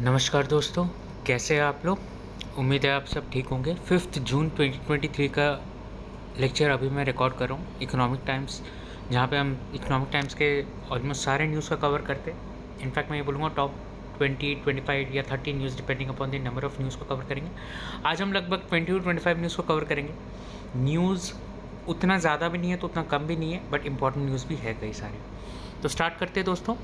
नमस्कार दोस्तों, कैसे हैं आप लोग। उम्मीद है आप सब ठीक होंगे। 5 जून 2023 का लेक्चर अभी मैं रिकॉर्ड कर रहा हूँ इकोनॉमिक टाइम्स, जहाँ पे हम इकोनॉमिक टाइम्स के ऑलमोस्ट सारे न्यूज़ का कवर करते हैं। इनफैक्ट मैं ये बोलूँगा टॉप 20, 25 या 30 news depending upon the number of news को कवर करेंगे। आज हम लगभग 20 to 25 न्यूज़ को कवर करेंगे। न्यूज़ उतना ज़्यादा भी नहीं है तो उतना कम भी नहीं है, बट इम्पॉर्टेंट न्यूज़ भी है कई सारे। तो स्टार्ट करते हैं दोस्तों।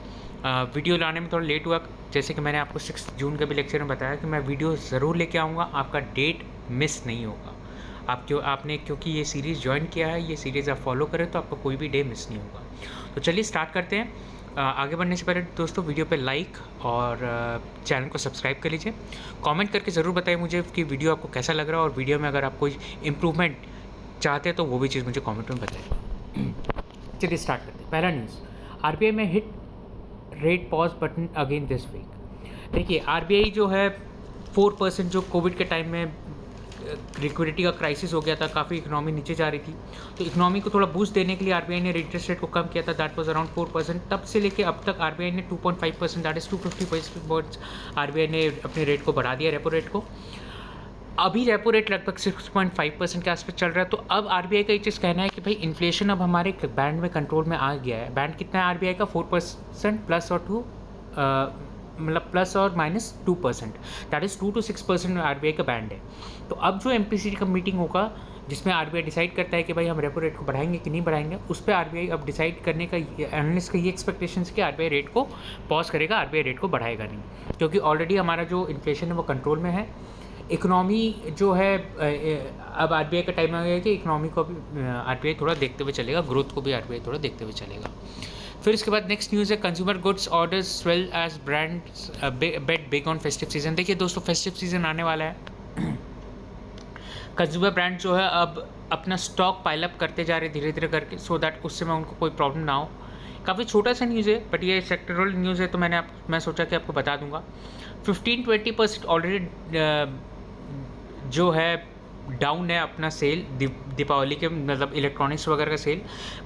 वीडियो लाने में थोड़ा लेट हुआ, जैसे कि मैंने आपको 6 जून के भी लेक्चर में बताया कि मैं वीडियो ज़रूर लेके आऊँगा, आपका डेट मिस नहीं होगा। आपने क्योंकि ये सीरीज़ ज्वाइन किया है, ये सीरीज़ आप फॉलो करें तो आपका कोई भी डे मिस नहीं होगा। तो चलिए स्टार्ट करते हैं। आगे बढ़ने से पहले दोस्तों वीडियो पे लाइक और चैनल को सब्सक्राइब कर लीजिए। कमेंट करके ज़रूर बताइए मुझे कि वीडियो आपको कैसा लग रहा है, और वीडियो में अगर आप कोई इम्प्रूवमेंट चाहते हैं तो वो भी चीज़ मुझे कमेंट में बताइए। चलिए स्टार्ट करते हैं। पहला न्यूज़, आरबीआई में hit rate pause button again this week. देखिए आरबीआई जो है 4% जो कोविड के टाइम में लिक्विडिटी का क्राइसिस हो गया था, काफ़ी इकोनॉमी नीचे जा रही थी, तो इकोनॉमी को थोड़ा बूस्ट देने के लिए आरबीआई ने इंटरेस्ट रेट को कम किया था। That was around 4%। तब से लेके अब तक आरबीआई ने 2.5%, that is 250 basis points RBI ने अपने रेट को बढ़ा दिया, रेपो रेट को। अभी रेपो रेट लगभग 6.5% के आसपास चल रहा है। तो अब आरबीआई का एक चीज़ कहना है कि भाई इन्फ्लेशन अब हमारे बैंड में कंट्रोल में आ गया है। बैंड कितना है आरबीआई का? 4% प्लस और मतलब प्लस और minus 2%, that is 2 to 6% RBI का बैंड है। तो अब जो एमपीसी का मीटिंग होगा जिसमें आरबीआई डिसाइड करता है कि भाई हम रेपो रेट को बढ़ाएंगे कि नहीं बढ़ाएंगे, उस पर आरबीआई अब डिसाइड करने का, एनालिस्ट का ये एक्सपेक्टेशन है कि आरबीआई रेट को पॉज करेगा, आरबीआई रेट को बढ़ाएगा नहीं, क्योंकि ऑलरेडी हमारा जो इन्फ्लेशन है वो कंट्रोल में है। इकोनॉमी जो है अब आरबीआई का टाइम आ गया कि इकोनॉमी को भी आरबीआई थोड़ा देखते हुए चलेगा, ग्रोथ को भी आरबीआई थोड़ा देखते हुए चलेगा। फिर इसके बाद नेक्स्ट न्यूज़ है, consumer goods orders swell as brands bet big on festive season. देखिए दोस्तों, फेस्टिव सीजन आने वाला है। कंज्यूमर ब्रांड जो है अब अपना स्टॉक पाइलअप करते जा रहे धीरे धीरे करके, सो दैट उससे में उनको कोई प्रॉब्लम ना हो। काफ़ी छोटा सा न्यूज़ है, बट ये सेक्टरल न्यूज़ है, तो मैं सोचा कि आपको बता दूंगा। 15-20% ऑलरेडी जो है डाउन है अपना सेल दीपावली के, मतलब इलेक्ट्रॉनिक्स वगैरह का सेल,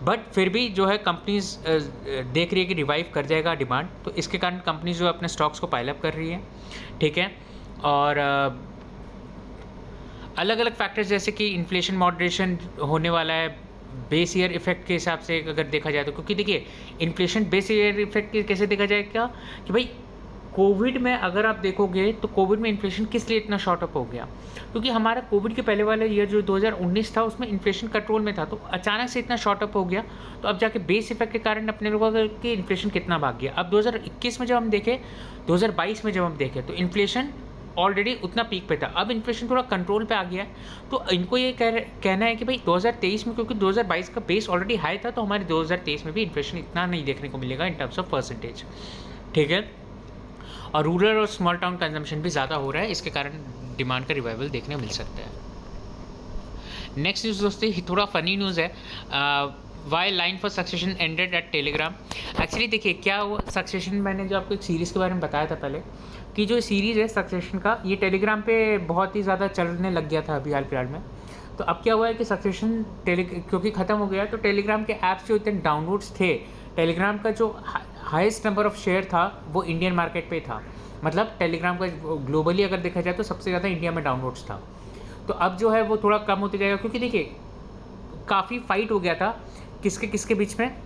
बट फिर भी जो है कंपनीज देख रही है कि रिवाइव कर जाएगा डिमांड, तो इसके कारण कंपनीज जो है अपने स्टॉक्स को पाइलअप कर रही है। ठीक है, और अलग अलग फैक्टर्स जैसे कि इन्फ्लेशन मॉडरेशन होने वाला है बेस ईयर इफेक्ट के हिसाब से अगर देखा जाए तो, क्योंकि देखिए इन्फ्लेशन बेस ईयर इफेक्ट कैसे देखा जाए क्या कि भाई कोविड में अगर आप देखोगे तो कोविड में इन्फ्लेशन किस लिए इतना शॉर्ट अप हो गया, क्योंकि हमारा कोविड के पहले वाला ईयर जो 2019 था उसमें इन्फ्लेशन कंट्रोल में था, तो अचानक से इतना शॉर्ट अप हो गया, तो अब जाके बेस इफेक्ट के कारण अपने लोगों के इन्फ्लेशन कितना भाग गया। अब 2021 में जब हम देखें, 2022 में जब हम देखें तो इन्फ्लेशन ऑलरेडी उतना पीक पे था, अब इन्फ्लेशन थोड़ा कंट्रोल पे आ गया है। तो इनको ये कहना है कि भाई 2023 में, क्योंकि 2022 का बेस ऑलरेडी हाई था, तो हमारे 2023 में भी इन्फ्लेशन इतना नहीं देखने को मिलेगा इन टर्म्स ऑफ परसेंटेज। ठीक है, और रूरल और स्मॉल टाउन कंजम्पशन भी ज़्यादा हो रहा है, इसके कारण डिमांड का रिवाइवल देखने को मिल सकता है। नेक्स्ट न्यूज़ दोस्तों थोड़ा फनी न्यूज़ है, why line for succession ended at Telegram. Actually देखिए क्या हुआ, सक्सेशन मैंने जो आपको एक सीरीज़ के बारे में बताया था पहले, कि जो सीरीज़ है सक्सेशन का, ये टेलीग्राम पे बहुत ही ज़्यादा चलने लग गया था अभी हाल फिलहाल में। तो अब क्या हुआ है कि सक्सेशन क्योंकि ख़त्म हो गया, तो टेलीग्राम के ऐप्स जो इतने डाउनलोड्स थे, टेलीग्राम का जो हाईएस्ट नंबर ऑफ़ शेयर था वो इंडियन मार्केट पे था। मतलब टेलीग्राम का ग्लोबली अगर देखा जाए तो सबसे ज़्यादा इंडिया में डाउनलोड्स था। तो अब जो है वो थोड़ा कम होते जाएगा, क्योंकि देखिए काफ़ी फाइट हो गया था किसके किसके बीच में,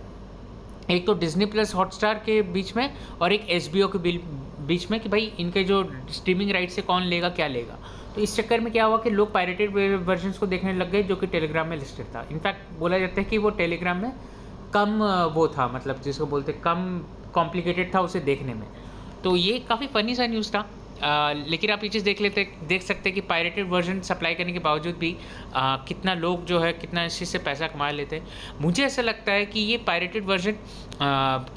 एक तो डिज्नी प्लस हॉटस्टार के बीच में और एक एचबीओ के बीच में, कि भाई इनके जो स्ट्रीमिंग राइट से कौन लेगा क्या लेगा। तो इस चक्कर में क्या हुआ कि लोग पायरेटेड वर्जन्स को देखने लग गए जो कि टेलीग्राम में लिस्टेड था। इनफैक्ट बोला जाता है कि वो टेलीग्राम में कम वो था, मतलब जिसको बोलते कम कॉम्प्लिकेटेड था उसे देखने में। तो ये काफ़ी फ़नी सा न्यूज़ था। लेकिन आप ये चीज़ देख सकते हैं कि पायरेटेड वर्जन सप्लाई करने के बावजूद भी कितना लोग जो है कितना इस चीज़ से पैसा कमा लेते हैं। मुझे ऐसा लगता है कि ये पायरेटेड वर्जन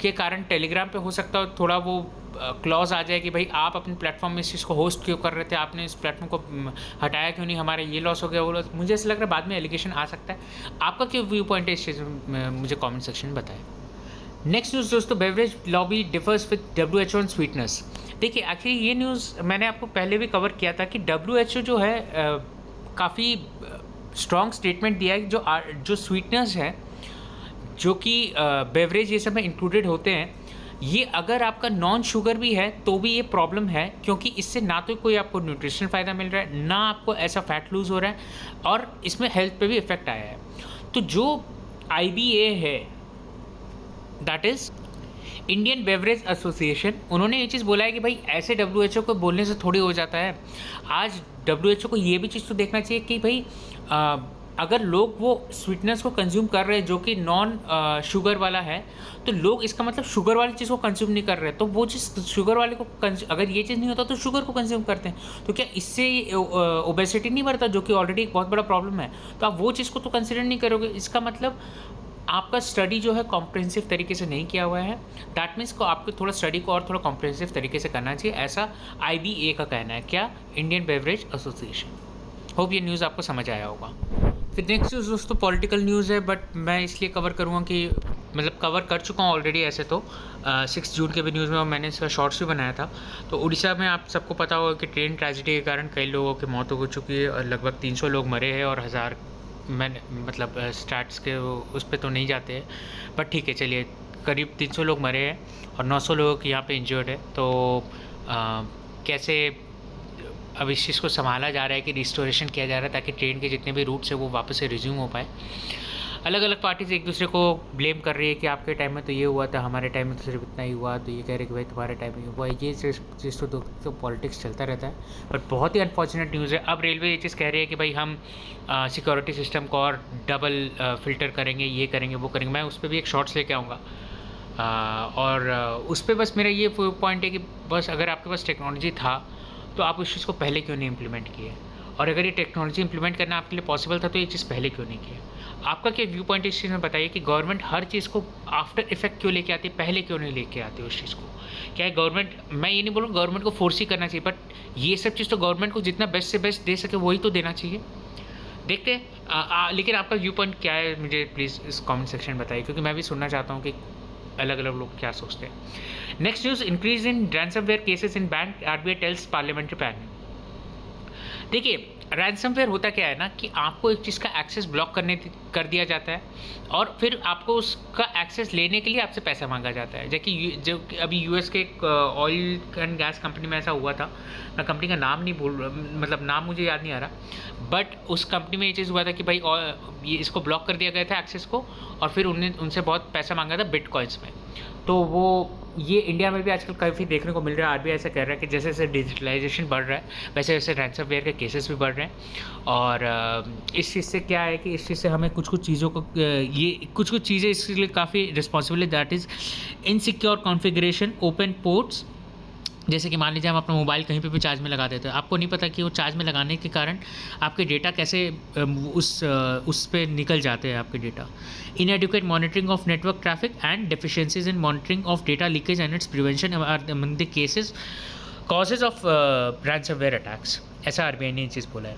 के कारण टेलीग्राम पे हो सकता है थोड़ा वो क्लॉज आ जाए कि भाई आप अपने प्लेटफॉर्म में इस चीज़ को होस्ट क्यों कर रहे थे, आपने इस प्लेटफॉर्म को हटाया क्यों नहीं, हमारा ये लॉस हो गया वो लॉस। मुझे ऐसा लग रहा है बाद में एलिगेशन आ सकता है। आपका क्या व्यू पॉइंट है इस चीज़ में, मुझे कॉमेंट सेक्शन में बताएं। नेक्स्ट न्यूज़ दोस्तों, beverage lobby differs with WHO on sweetness. देखिए एक्चुअली ये न्यूज़ मैंने आपको पहले भी कवर किया था कि WHO जो है काफ़ी स्ट्रॉन्ग स्टेटमेंट दिया है जो स्वीटनेस है जो कि बेवरेज ये सब में इंक्लूडेड होते हैं, ये अगर आपका नॉन शुगर भी है तो भी ये प्रॉब्लम है, क्योंकि इससे ना तो कोई आपको न्यूट्रिशनल फ़ायदा मिल रहा है, ना आपको ऐसा फैट लूज़ हो रहा है, और इसमें हेल्थ पे भी इफ़ेक्ट आया है। तो जो IBA है, that is Indian beverage association, उन्होंने ये चीज़ बोला है कि भाई ऐसे WHO को बोलने से थोड़ी हो जाता है। आज WHO को ये भी चीज़ तो देखना चाहिए कि भाई अगर लोग वो स्वीटनेस को कंज्यूम कर रहे हैं जो कि नॉन शुगर वाला है, तो लोग इसका मतलब शुगर वाली चीज़ को कंज्यूम नहीं कर रहे, तो वो चीज़ शुगर वाले को अगर ये चीज़ नहीं होता तो शुगर को कंज्यूम करते हैं, तो क्या इससे ओबेसिटी नहीं बढ़ता, जो कि ऑलरेडी एक बहुत बड़ा प्रॉब्लम है। तो आप वो चीज़ को तो कंसिडर नहीं करोगे, इसका मतलब आपका स्टडी जो है कॉम्प्रिहेंसिव तरीके से नहीं किया हुआ है। दैट मीन्स को आपको थोड़ा स्टडी को और थोड़ा कॉम्प्रिहेंसिव तरीके से करना चाहिए, ऐसा IBA का कहना है। क्या? Indian beverage association. होप ये न्यूज़ आपको समझ आया होगा। फिर नेक्स्ट न्यूज़ दोस्तों पॉलिटिकल न्यूज़ है, बट मैं इसलिए कवर करूँगा कि मतलब कवर कर चुका हूँ ऑलरेडी ऐसे तो 6 जून के भी न्यूज़ में, और मैंने इसका शॉर्ट्स भी बनाया था। तो उड़ीसा में आप सबको पता होगा कि ट्रेन ट्रेजिडी के कारण कई लोगों की मौत हो चुकी है और लगभग 300 लोग मरे हैं, और 1000 मैंने मतलब स्टैट्स के उस पर तो नहीं जाते हैं, बट ठीक है चलिए, करीब 300 लोग मरे हैं और 900 लोगों की यहाँ पे इंजर्ड है। तो कैसे अब इस चीज़ को संभाला जा रहा है कि रिस्टोरेशन किया जा रहा है ताकि ट्रेन के जितने भी रूट्स है वो वापस से रिज्यूम हो पाए। अलग अलग पार्टीज एक दूसरे को ब्लेम कर रही है कि आपके टाइम में तो ये हुआ था, हमारे टाइम में तो सिर्फ इतना ही हुआ, तो ये कह रहे कि भाई तुम्हारे टाइम में हुआ। ये चीज़ तो पॉलिटिक्स चलता रहता है, बट बहुत ही अनफॉर्चुनेट न्यूज़ है। अब रेलवे ये चीज़ कह रही है कि भाई हम सिक्योरिटी सिस्टम को और डबल फिल्टर करेंगे, ये करेंगे वो करेंगे। मैं उस पर भी एक शॉर्ट्स लेके आऊँगा, और उस पर बस मेरा ये पॉइंट है कि बस अगर आपके पास टेक्नोलॉजी था तो आप उस चीज़ को पहले क्यों नहीं इम्प्लीमेंट किए, और अगर ये टेक्नोलॉजी इंप्लीमेंट करना आपके लिए पॉसिबल था तो ये चीज़ पहले क्यों नहीं किया। आपका क्या व्यू पॉइंट इस चीज़ में बताइए कि गवर्नमेंट हर चीज़ को आफ्टर इफेक्ट क्यों लेके आती है, पहले क्यों नहीं लेके आती उस चीज़ को। क्या है गवर्नमेंट, मैं ये नहीं बोल रहा गवर्नमेंट को फोर्स ही करना चाहिए, बट ये सब चीज़ तो गवर्नमेंट को जितना बेस्ट से बेस्ट दे सके वही तो देना चाहिए। देखते हैं लेकिन आपका व्यू पॉइंट क्या है, मुझे प्लीज़ इस कमेंट सेक्शन में बताइए, क्योंकि मैं भी सुनना चाहता हूँ कि अलग अलग लोग क्या सोचते हैं। Next news, increase in ransomware cases in bank, RBI tells parliamentary panel. देखिए रैंसमवेयर होता क्या है ना कि आपको एक चीज़ का एक्सेस ब्लॉक कर दिया जाता है, और फिर आपको उसका एक्सेस लेने के लिए आपसे पैसा मांगा जाता है। जो अभी US के एक ऑयल एंड गैस कंपनी में ऐसा हुआ था, मैं कंपनी का नाम नहीं भूल, मतलब नाम मुझे याद नहीं आ रहा, बट उस कंपनी में ये चीज़ हुआ था कि भाई ये इसको ब्लॉक कर दिया गया था एक्सेस को, और फिर उनसे बहुत पैसा मांगा था बिटकॉइंस में। तो वो ये इंडिया में भी आजकल काफ़ी देखने को मिल रहा है। RBI ऐसा कह रहा है कि जैसे जैसे डिजिटलाइजेशन बढ़ रहा है वैसे वैसे रैंसमवेयर के केसेस भी बढ़ रहे हैं, और इस चीज़ से क्या है कि इस चीज़ से हमें कुछ चीज़ों को ये कुछ चीज़ें इसके लिए काफ़ी रिस्पॉन्सिबल है। That is insecure configuration, open ports. जैसे कि मान लीजिए हम अपना मोबाइल कहीं पे भी चार्ज में लगा देते हैं, आपको नहीं पता कि वो चार्ज में लगाने के कारण आपके डेटा कैसे उस पे निकल जाते हैं आपके data. Inadequate monitoring of network traffic and deficiencies in monitoring of data leakage and its prevention are among the cases causes of ransomware attacks, ऐसा RBI ने ये चीज़ बोला है।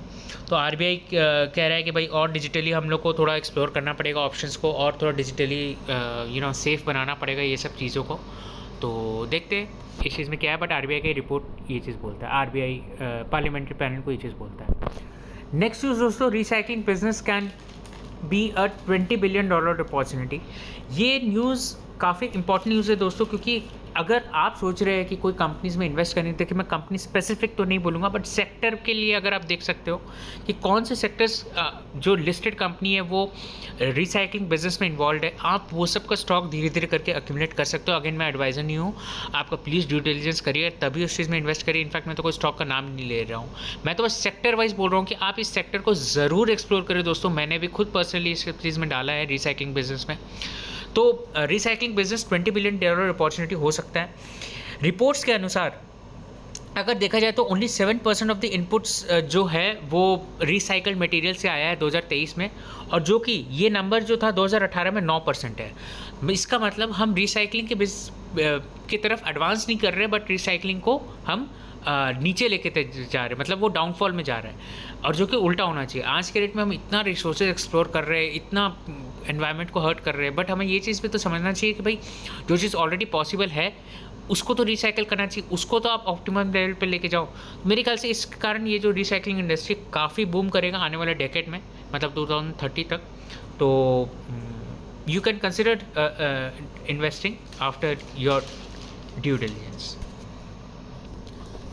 तो RBI कह रहा है कि भाई और डिजिटली हम लोग को थोड़ा एक्सप्लोर करना पड़ेगा ऑप्शंस को, और थोड़ा डिजिटली सेफ़ बनाना पड़ेगा ये सब चीज़ों को। तो देखते हैं इस चीज़ में क्या है, बट RBI की रिपोर्ट ये चीज़ बोलता है, RBI पार्लियामेंट्री पैनल को ये चीज़ बोलता है। नेक्स्ट न्यूज़ दोस्तों, recycling business can be a $20 billion opportunity. ये न्यूज़ काफ़ी इंपॉर्टेंट न्यूज़ है दोस्तों, क्योंकि अगर आप सोच रहे हैं कि कोई कंपनीज़ में इन्वेस्ट करनी, देखिए मैं कंपनी स्पेसिफिक तो नहीं बोलूँगा, बट सेक्टर के लिए अगर आप देख सकते हो कि कौन से सेक्टर्स जो लिस्टेड कंपनी है वो रिसाइकलिंग बिजनेस में इन्वॉल्व है, आप वो सब का स्टॉक धीरे धीरे करके अक्यूमुलेट कर सकते हो। अगेन मैं एडवाइज़र नहीं हूँ, आपका प्लीज़ ड्यू डिलिजेंस करिए तभी उस चीज़ में इन्वेस्ट करिए। इनफैक्ट मैं तो कोई स्टॉक का नाम नहीं ले रहा हूँ, मैं तो बस सेक्टर वाइज बोल रहा हूँ कि आप इस सेक्टर को ज़रूर एक्सप्लोर करें दोस्तों। मैंने भी खुद पर्सनली इस चीज़ में डाला है रिसाइकलिंग बिजनेस में। तो रिसाइकलिंग बिजनेस $20 बिलियन अपॉर्चुनिटी हो सकता है। रिपोर्ट्स के अनुसार अगर देखा जाए तो ओनली 7% ऑफ द इनपुट्स जो है वो रिसाइकल्ड मटेरियल से आया है 2023 में, और जो कि ये नंबर जो था 2018 में 9% है। इसका मतलब हम रिसाइकलिंग की तरफ एडवांस नहीं कर रहे, बट रिसाइकलिंग को हम नीचे लेके जा रहे हैं, मतलब वो डाउनफॉल में जा रहा है, और जो कि उल्टा होना चाहिए। आज के डेट में हम इतना रिसोर्सेज एक्सप्लोर कर रहे हैं, इतना एनवायरनमेंट को हर्ट कर रहे हैं, बट हमें ये चीज़ भी तो समझना चाहिए कि भाई जो चीज़ ऑलरेडी पॉसिबल है उसको तो रिसाइकिल करना चाहिए, उसको तो आप ऑप्टिमम लेवल पे लेके जाओ। मेरे ख्याल से इस कारण ये जो रिसाइकलिंग इंडस्ट्री काफ़ी बूम करेगा आने वाले डेकेड में, मतलब 2030 तक। तो you can consider investing after your due diligence.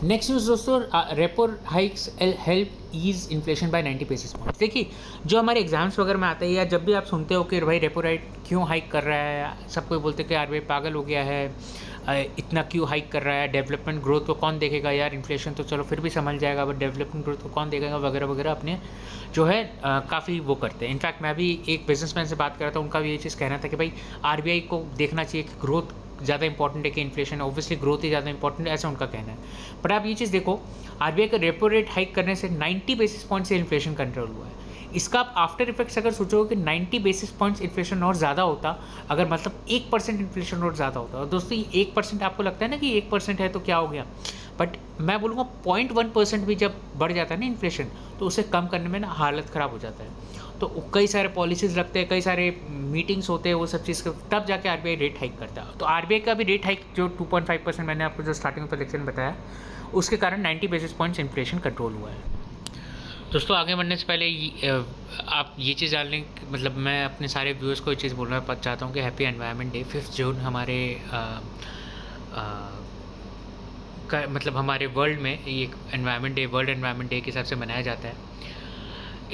Next news दोस्तों, repo hikes help ease inflation by 90 basis points. देखिए, जो हमारे एग्जाम्स वगैरह में आता है या जब भी आप सुनते हो कि भाई रेपो रेट क्यों हाइक कर रहा है, सब कोई बोलते हैं कि आरबीआई पागल हो गया है, इतना क्यों हाइक कर रहा है, डेवलपमेंट ग्रोथ को कौन देखेगा यार, इन्फ्लेशन तो चलो फिर भी समझ जाएगा, बट डेवलपमेंट ग्रोथ को कौन देखेगा वगैरह वगैरह, अपने जो है काफ़ी वो करते हैं। इनफैक्ट मैं भी एक बिजनेसमैन से बात कर रहा था, उनका भी ये चीज़ कहना था कि भाई आरबीआई को देखना चाहिए कि ग्रोथ ज़्यादा इंपॉर्टेंट है कि इन्फ्लेशन, ऑब्वियसली ग्रोथ ही ज़्यादा इंपॉर्टेंट है, ऐसा उनका कहना है। बट आप ये चीज़ देखो, आरबीआई का रेपो रेट हाइक करने से 90 बेसिस पॉइंट से इन्फ्लेशन कंट्रोल हुआ है। इसका आप आफ्टर इफेक्ट्स अगर सोचोगे कि 90 बेसिस पॉइंट्स इन्फ्लेशन और ज़्यादा होता, अगर मतलब 1% इन्फ्लेशन और ज़्यादा होता, और दोस्तों ये 1% आपको लगता है ना कि 1% है तो क्या हो गया, बट मैं बोलूँगा 0.1% भी जब बढ़ जाता है ना इन्फ्लेशन, तो उसे कम करने में ना हालत ख़राब हो जाता है। तो कई सारे पॉलिसीज़ लगते हैं, कई सारे मीटिंग्स होते हैं, वो सब चीज़ तब जाके आरबीआई रेट हाइक करता है। तो आरबीआई का भी रेट हाइक जो 2.5% मैंने आपको जो स्टार्टिंग में लेक्चर में बताया, उसके कारण 90 बेसिस पॉइंट्स इन्फ्लेशन कंट्रोल हुआ है। दोस्तों आगे बढ़ने से पहले आप ये चीज़ जान लें, मतलब मैं अपने सारे व्यूअर्स को ये चीज़ बोलना चाहता हूँ कि हैप्पी एनवायरनमेंट डे। 5 जून हमारे मतलब हमारे वर्ल्ड में ये environment day, world environment day के हिसाब से मनाया जाता है।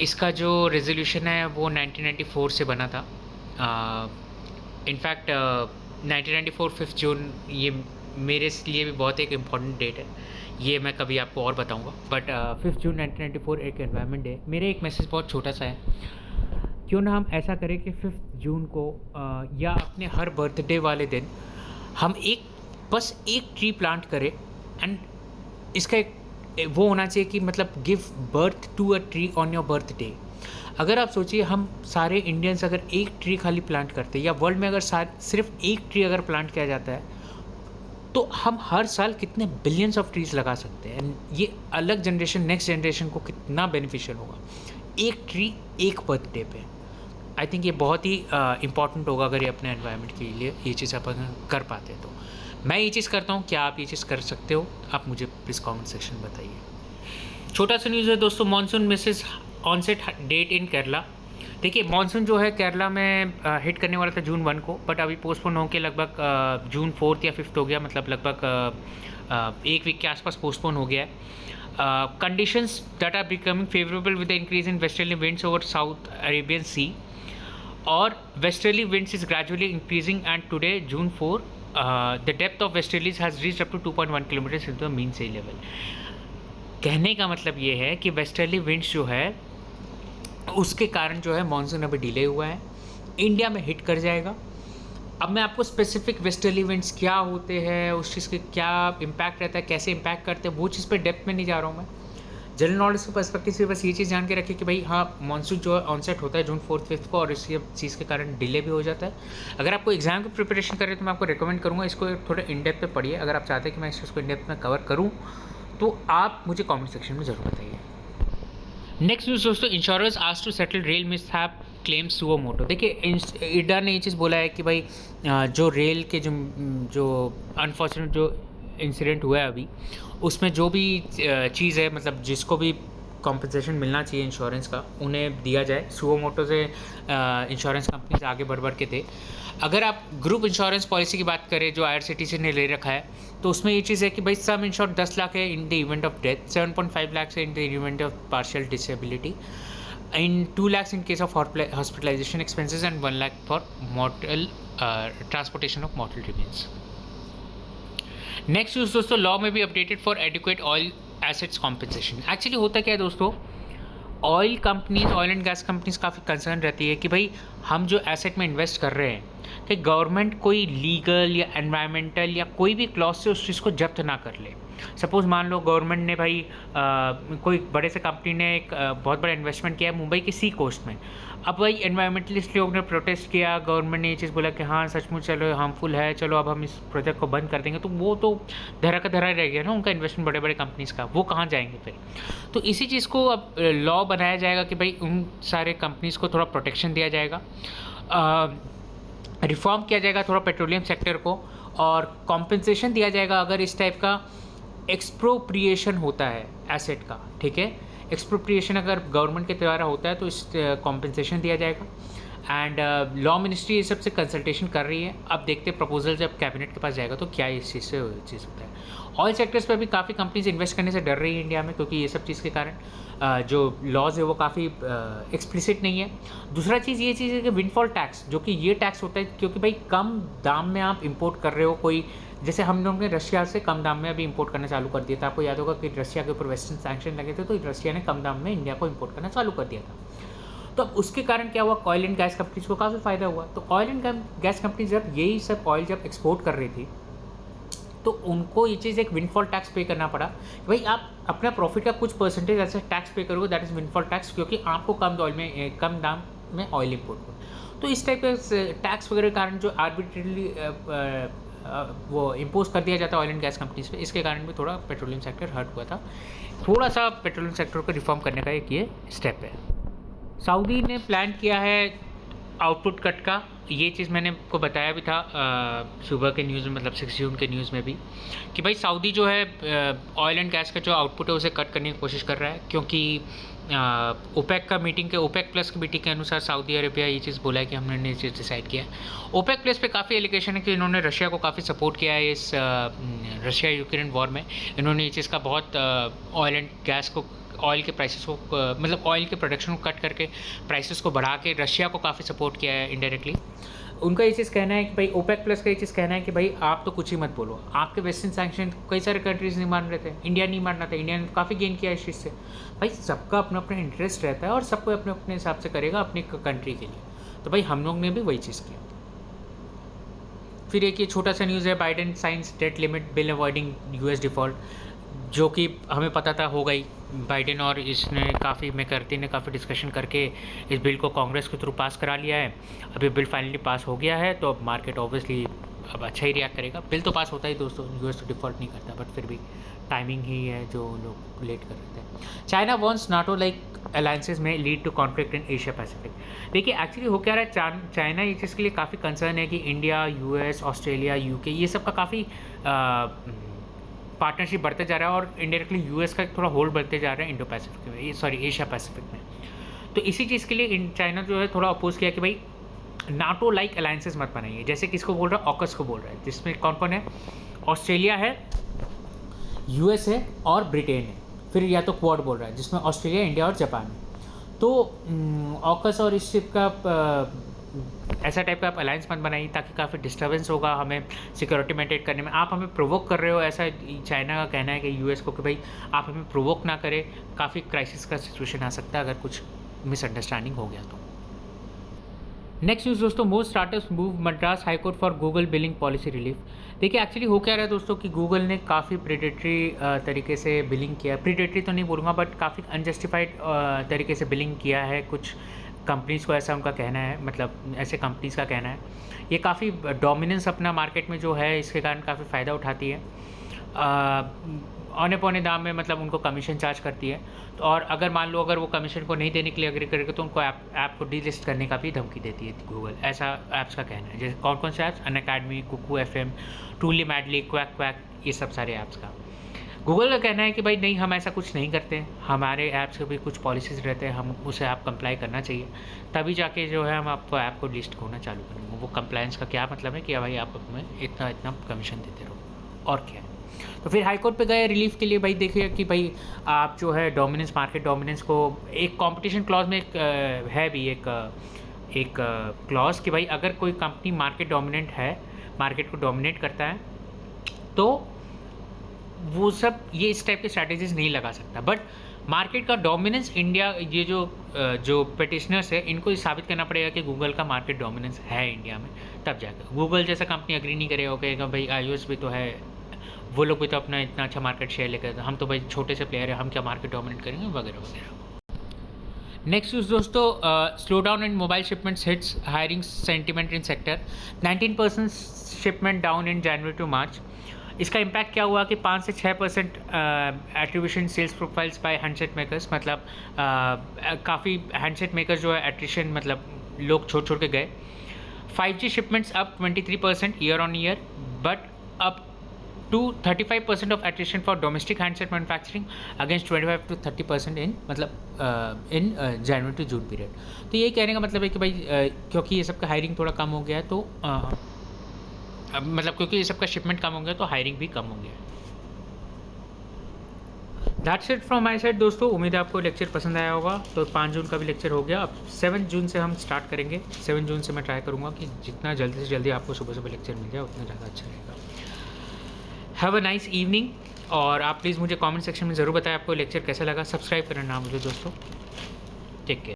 इसका जो रेजोल्यूशन है वो 1994 से बना था। इनफैक्ट 1994 5 जून ये मेरे लिए भी बहुत एक इम्पॉर्टेंट डेट है, ये मैं कभी आपको और बताऊंगा। बट 5 जून 1994 एक एनवायरनमेंट डे। मेरे एक मैसेज बहुत छोटा सा है, क्यों ना हम ऐसा करें कि 5 जून को या अपने हर बर्थडे वाले दिन हम बस एक ट्री प्लांट करें, एंड इसका एक वो होना चाहिए कि मतलब give birth to a tree on your birthday. अगर आप सोचिए, हम सारे इंडियंस अगर एक ट्री खाली प्लांट करते हैं, या वर्ल्ड में अगर सिर्फ एक ट्री अगर प्लांट किया जाता है, तो हम हर साल कितने बिलियंस ऑफ ट्रीज़ लगा सकते हैं। एंड ये अलग जनरेशन, नेक्स्ट जनरेशन को कितना बेनिफिशियल होगा, एक ट्री एक बर्थडे पे। आई थिंक ये बहुत ही इंपॉर्टेंट होगा अगर ये अपने एनवायरनमेंट के लिए ये चीज़ अपन कर पाते हैं। तो मैं ये चीज़ करता हूँ, क्या आप ये चीज़ कर सकते हो? आप मुझे प्लीज़ कमेंट सेक्शन बताइए। छोटा सा न्यूज़ है दोस्तों, मानसून मिसेस ऑनसेट डेट इन केरला। देखिए, मानसून जो है केरला में हिट करने वाला था जून 1 को, बट अभी पोस्टपोन होकर लगभग जून 4 या 5 हो गया, मतलब लगभग एक वीक के आसपास पोस्टपोन हो गया है। Conditions that are becoming favourable with the increase in westerly winds over south Arabian sea, और westerly winds is gradually increasing, and today June 4 the depth of westerlies has reached up to 2.1 kilometre in the mean sea level. कहने का मतलब ये है कि westerly winds जो है उसके कारण जो है मानसून अभी डिले हुआ है, इंडिया में हिट कर जाएगा। अब मैं आपको स्पेसिफिक वेस्टर्ली विंड्स क्या होते हैं, उस चीज़ के क्या इम्पैक्ट रहता है, कैसे इम्पैक्ट करते हैं, वो चीज़ पे डेप्थ में नहीं जा रहा हूँ मैं। जनरल नॉलेज के पर्सपेक्टिव से बस ये चीज़ जान के रखिए कि भाई हाँ, मानसून जो है ऑनसेट होता है जून 4 5 को, और इसी चीज़ के कारण डिले भी हो जाता है। अगर आपको एग्जाम की प्रिपरेशन करें तो मैं आपको रिकमेंड करूँगा इसको थोड़ा इन डेप्थ पे पढ़िए। अगर आप चाहते हैं कि मैं इस चीज़ को इन डेप्थ में कवर करूँ तो आप मुझे कमेंट सेक्शन में ज़रूर बताइए। नेक्स्ट न्यूज़ दोस्तों, insurance asked to settle rail mishap claim suo motu. देखिए, इडा ने ये चीज़ बोला है कि भाई जो रेल के जो अनफॉर्चुनेट जो इंसिडेंट हुआ है अभी, उसमें जो भी चीज़ है, मतलब जिसको भी कॉम्पनसेशन मिलना चाहिए इंश्योरेंस का, उन्हें दिया जाए। सुओ मोटो से इंश्योरेंस कंपनी से आगे बढ़ के थे। अगर आप ग्रुप इंश्योरेंस पॉलिसी की बात करें जो IRCTC ने ले रखा है, तो उसमें ये चीज़ है कि भाई सम इंश्योर 10 लाख है in the event of death, 7.5 lakh है in the event of partial disability, in 2 lakhs in case of hospitalization expenses, and 1 lakh for mortal transportation of mortal remains. Next news दोस्तों, लॉ में भी updated for adequate oil assets compensation. Actually होता क्या है दोस्तों, oil companies, oil and gas companies काफ़ी concern रहती है कि भाई हम जो एसेट में इन्वेस्ट कर रहे हैं कि गवर्नमेंट कोई लीगल या एनवायरमेंटल या कोई भी क्लॉज से उस चीज़ को जब्त ना कर ले। सपोज़ मान लो गवर्नमेंट ने भाई कोई बड़े से कंपनी ने एक बहुत बड़ा इन्वेस्टमेंट किया है मुंबई के सी कोस्ट में। अब भाई एनवायरमेंटलिस्ट लोग ने प्रोटेस्ट किया, गवर्नमेंट ने ये चीज़ बोला कि हाँ सचमुच चलो हार्मफुल है, चलो अब हम इस प्रोजेक्ट को बंद कर देंगे, तो वो तो धरा का धरा रह गया ना उनका इन्वेस्टमेंट बड़े बड़े कंपनीज़ का, वो कहाँ जाएंगे फिर। तो इसी चीज़ को अब लॉ बनाया जाएगा कि भाई उन सारे कंपनीज़ को थोड़ा प्रोटेक्शन दिया जाएगा, रिफॉर्म किया जाएगा थोड़ा पेट्रोलियम सेक्टर को, और कॉम्पनसेशन दिया जाएगा अगर इस टाइप का एक्सप्रोप्रिएशन होता है एसेट का। ठीक है, एक्सप्रोप्रिएशन अगर गवर्नमेंट के द्वारा होता है तो इस कॉम्पनसेशन दिया जाएगा। एंड लॉ मिनिस्ट्री ये सबसे कंसल्टेशन कर रही है। अब देखते हैं प्रपोजल जब कैबिनेट के पास जाएगा तो क्या इस चीज़ चीज़ होता है। ऑयल सेक्टर्स पर भी काफ़ी कंपनीज इन्वेस्ट करने से डर रही है इंडिया में, क्योंकि ये सब चीज़ के कारण जो लॉज है वो काफ़ी एक्सप्लिसिट नहीं है। दूसरा चीज़ ये चीज़ है कि विंडफॉल टैक्स, जो कि ये टैक्स होता है क्योंकि भाई कम दाम में आप इंपोर्ट कर रहे हो कोई, जैसे हम लोगों ने रशिया से कम दाम में अभी इंपोर्ट करना चालू कर दिया था। आपको याद होगा कि रशिया के ऊपर वेस्टर्न सैंक्शन लगे थे तो रशिया ने कम दाम में इंडिया को इंपोर्ट करना चालू कर दिया था। तो अब उसके कारण क्या हुआ, ऑयल एंड गैस कंपनीज को काफ़ी फ़ायदा हुआ। तो ऑयल एंड गैस कंपनी जब यही सब ऑयल जब एक्सपोर्ट कर रही थी तो उनको ये चीज़ एक विंडफॉल टैक्स पे करना पड़ा। भाई आप अपना प्रॉफिट का कुछ परसेंटेज ऐसे टैक्स पे करोगे, दैट इज़ विंडफॉल टैक्स, क्योंकि आपको कम दाम में ऑयल इंपोर्ट हो। तो इस टाइप के टैक्स वगैरह के कारण जो आर्बिट्रेरली वो इम्पोज कर दिया जाता है ऑयल एंड गैस कंपनीज पे, इसके कारण भी थोड़ा पेट्रोलियम सेक्टर हर्ट हुआ था। थोड़ा सा पेट्रोलियम सेक्टर को रिफॉर्म करने का एक ये स्टेप है। सऊदी ने प्लान किया है आउटपुट कट का, ये चीज़ मैंने आपको बताया भी था सुबह के न्यूज़ में, मतलब 6 जून के न्यूज़ में भी, कि भाई सऊदी जो है ऑयल एंड गैस का जो आउटपुट है उसे कट करने की कोशिश कर रहा है, क्योंकि ओपेक प्लस की मीटिंग के अनुसार सऊदी अरेबिया ये चीज़ बोला है कि हमने ये चीज़ डिसाइड किया है। ओपेक प्लस पे काफ़ी एलिगेशन है कि इन्होंने रशिया को काफ़ी सपोर्ट किया है इस रशिया यूक्रेन वॉर में। इन्होंने ये चीज़ का बहुत ऑयल एंड गैस को, ऑयल के प्राइसेस को मतलब ऑयल के प्रोडक्शन को कट करके प्राइसेस को बढ़ा के रशिया को काफ़ी सपोर्ट किया है इनडायरेक्टली। उनका ये चीज़ कहना है कि भाई ओपेक प्लस का ये चीज़ कहना है कि भाई आप तो कुछ ही मत बोलो, आपके वेस्टर्न सैंक्शन कई सारे कंट्रीज़ नहीं मान रहे थे, इंडिया नहीं मान रहा था, इंडिया ने काफ़ी गेन किया इस चीज़ से। भाई सबका अपना अपना इंटरेस्ट रहता है और सबको अपने अपने हिसाब से करेगा अपनी कंट्री के लिए। तो भाई हम लोग ने भी वही चीज़ किया। फिर एक ये छोटा सा न्यूज़ है, Biden signs debt limit bill avoiding US default, जो कि हमें पता था हो गई। बाइडेन और इसने काफ़ी मैककार्थी ने काफ़ी डिस्कशन करके इस बिल को कांग्रेस के थ्रू पास करा लिया है। अभी बिल फाइनली पास हो गया है, तो अब मार्केट ऑब्वियसली अब अच्छा ही रिएक्ट करेगा। बिल तो पास होता ही दोस्तों, यूएस तो डिफ़ॉल्ट नहीं करता, बट फिर भी टाइमिंग ही है जो लोग लेट कर रहे थे। China wants NATO like alliances में lead to conflict in Asia Pacific. देखिए एक्चुअली हो क्या रहा है, चाइना ये चीज़ के लिए काफ़ी कंसर्न है कि इंडिया, यूएस, ऑस्ट्रेलिया, यूके ये सब का काफ़ी पार्टनरशिप बढ़ते जा रहा है और इंडायरेक्टली यूएस का थोड़ा होल्ड बढ़ते जा रहा है इंडो पैसिफिक में, सॉरी एशिया पैसिफिक में। तो इसी चीज़ के लिए चाइना जो है थोड़ा अपोज किया कि भाई नाटो लाइक अलायंसेस मत बनाइए। जैसे किसको बोल रहा है, ऑकस को बोल रहा है, जिसमें कौन कौन है, ऑस्ट्रेलिया है, यूएस है और ब्रिटेन है। फिर या तो क्वाड बोल रहा है जिसमें ऑस्ट्रेलिया, इंडिया और जापान है। तो ऑकस और इस शिप का ऐसा टाइप का आप अलायंस मत बनाइए, ताकि काफ़ी डिस्टर्बेंस होगा हमें सिक्योरिटी मेंटेन करने में। आप हमें प्रोवोक कर रहे हो, ऐसा चाइना का कहना है कि यूएस को कि भाई आप हमें प्रोवोक ना करें, काफ़ी क्राइसिस का सिचुएशन आ सकता है अगर कुछ मिसअंडरस्टैंडिंग हो गया तो। नेक्स्ट न्यूज़ दोस्तों, most startups move Madras high court for Google billing policy relief. देखिए एक्चुअली हो क्या रहा है दोस्तों कि गूगल ने काफ़ी प्रीडेटरी तरीके से बिलिंग किया, प्रीडेटरी तो नहीं बोलूँगा बट काफ़ी अनजस्टिफाइड तरीके से बिलिंग किया है कुछ कंपनीज़ को, ऐसा उनका कहना है, मतलब ऐसे कंपनीज़ का कहना है। ये काफ़ी डोमिनेंस अपना मार्केट में जो है इसके कारण काफ़ी फ़ायदा उठाती है, औने पौने दाम में मतलब उनको कमीशन चार्ज करती है। तो और अगर मान लो अगर वो कमीशन को नहीं देने के लिए एग्री करेगा तो उनको ऐप को डीलिस्ट करने का भी धमकी देती है गूगल, ऐसा ऐप्स का कहना है। जैसे कौन कौन से apps, Unacademy, Kuku FM, Truly Madly, Quack Quack, ये सब सारे ऐप्स का। गूगल का कहना है कि भाई नहीं, हम ऐसा कुछ नहीं करते, हमारे ऐप्स के भी कुछ पॉलिसीज़ रहते हैं, हम उसे आप कंप्लाई करना चाहिए, तभी जाके जो है हम आपको ऐप को लिस्ट होना चालू करेंगे। वो कंप्लायंस का क्या मतलब है कि भाई आप हमें इतना इतना कमीशन देते रहो, और क्या है। तो फिर हाई कोर्ट पे गए रिलीफ के लिए। भाई देखिए कि भाई आप जो है डोमिनेंस, मार्केट डोमिनेंस को एक कंपटीशन क्लॉज में है भी एक क्लॉज कि भाई अगर कोई कंपनी मार्केट डोमिनेंट है, मार्केट को डोमिनेट करता है, तो वो सब ये इस टाइप के स्ट्रैटेजीज नहीं लगा सकता। बट मार्केट का डोमिनेंस इंडिया, ये जो पिटिशनर्स है इनको ये साबित करना पड़ेगा कि गूगल का मार्केट डोमिनेंस है इंडिया में, तब जाकर गूगल जैसा कंपनी एग्री नहीं करेगा, कहेगा भाई iOS भी तो है, वो लोग भी तो अपना इतना अच्छा मार्केट शेयर लेकर, हम तो भाई छोटे से प्लेयर है, हम क्या मार्केट डोमिनेट करेंगे, वगैरह वगैरह। नेक्स्ट न्यूज़ दोस्तों, slow down in mobile shipments hits hiring sentiment in sector, 19% shipment down in January to March. इसका इम्पैक्ट क्या हुआ कि 5 से 6% attribution sales profiles by handset makers, मतलब काफ़ी हैंडसेट मेकर्स जो है एट्रिशन, मतलब लोग छोड़ के गए। 5G shipments up 23% year on year, but अब to 35% of attrition for domestic handset manufacturing against 25 to 30% इन मतलब इन जनवरी टू जून पीरियड। तो ये कहने का मतलब है कि भाई क्योंकि ये सब का हायरिंग थोड़ा कम हो गया है तो मतलब क्योंकि ये सब का शिपमेंट कम हो गया तो हायरिंग भी कम हो गया है। That's it from my side दोस्तों। उम्मीद है आपको लेक्चर पसंद आया होगा। तो 5 जून का भी लेक्चर हो गया, अब 7 जून से हम स्टार्ट करेंगे। 7 जून से मैं ट्राई करूँगा कि जितना जल्दी से जल्दी आपको सुबह सुबह लेक्चर मिल जाए उतना ज़्यादा अच्छा रहेगा। Have a nice evening. और आप प्लीज़ मुझे कमेंट सेक्शन में ज़रूर बताएं आपको लेक्चर कैसा लगा। सब्सक्राइब करना ना मुझे दोस्तों। Take care.